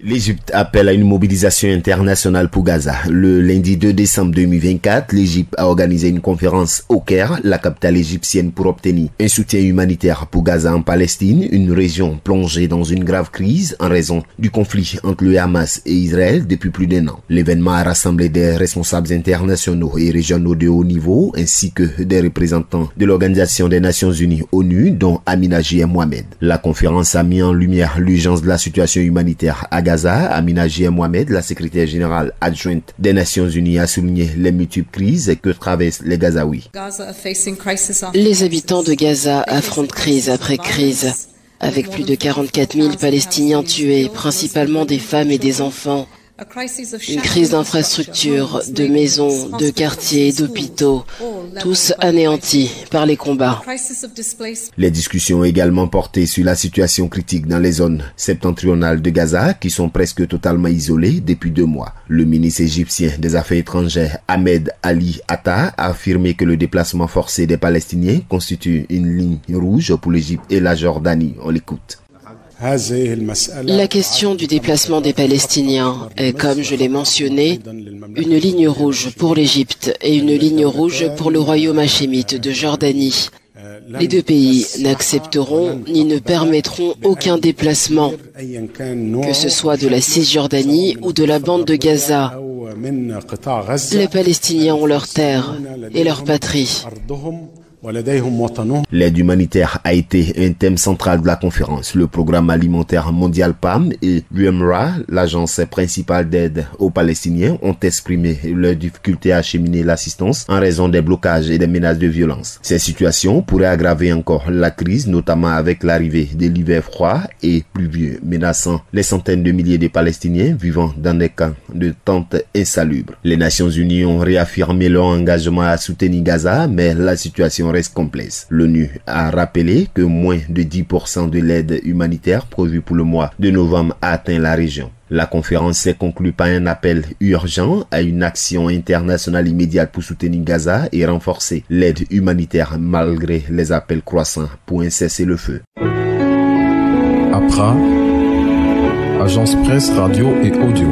L'Égypte appelle à une mobilisation internationale pour Gaza. Le lundi 2 décembre 2024, l'Égypte a organisé une conférence au Caire, la capitale égyptienne, pour obtenir un soutien humanitaire pour Gaza en Palestine, une région plongée dans une grave crise en raison du conflit entre le Hamas et Israël depuis plus d'1 an. L'événement a rassemblé des responsables internationaux et régionaux de haut niveau, ainsi que des représentants de l'Organisation des Nations Unies ONU, dont Amina J. Mohamed. La conférence a mis en lumière l'urgence de la situation humanitaire à Gaza. Amina J. Mohamed, la secrétaire générale adjointe des Nations Unies, a souligné les multiples crises que traversent les Gazaouis. Les habitants de Gaza affrontent crise après crise, avec plus de 44 000 Palestiniens tués, principalement des femmes et des enfants. Une crise d'infrastructures, de maisons, de quartiers, d'hôpitaux, tous anéantis par les combats. Les discussions ont également porté sur la situation critique dans les zones septentrionales de Gaza, qui sont presque totalement isolées depuis 2 mois. Le ministre égyptien des Affaires étrangères, Ahmed Ali Atta, a affirmé que le déplacement forcé des Palestiniens constitue une ligne rouge pour l'Égypte et la Jordanie. On l'écoute. La question du déplacement des Palestiniens est, comme je l'ai mentionné, une ligne rouge pour l'Égypte et une ligne rouge pour le royaume hachémite de Jordanie. Les 2 pays n'accepteront ni ne permettront aucun déplacement, que ce soit de la Cisjordanie ou de la bande de Gaza. Les Palestiniens ont leur terre et leur patrie. L'aide humanitaire a été un thème central de la conférence. Le programme alimentaire mondial PAM et l'UNRWA, l'agence principale d'aide aux Palestiniens, ont exprimé leurs difficultés à acheminer l'assistance en raison des blocages et des menaces de violence. Ces situations pourraient aggraver encore la crise, notamment avec l'arrivée de l'hiver froid et pluvieux, menaçant les centaines de milliers de Palestiniens vivant dans des camps de tentes insalubres. Les Nations Unies ont réaffirmé leur engagement à soutenir Gaza, mais la situation reste complexe. L'ONU a rappelé que moins de 10% de l'aide humanitaire prévue pour le mois de novembre a atteint la région. La conférence s'est conclue par un appel urgent à une action internationale immédiate pour soutenir Gaza et renforcer l'aide humanitaire malgré les appels croissants pour un cessez-le-feu. APRA, Agence Presse Radio et Audio.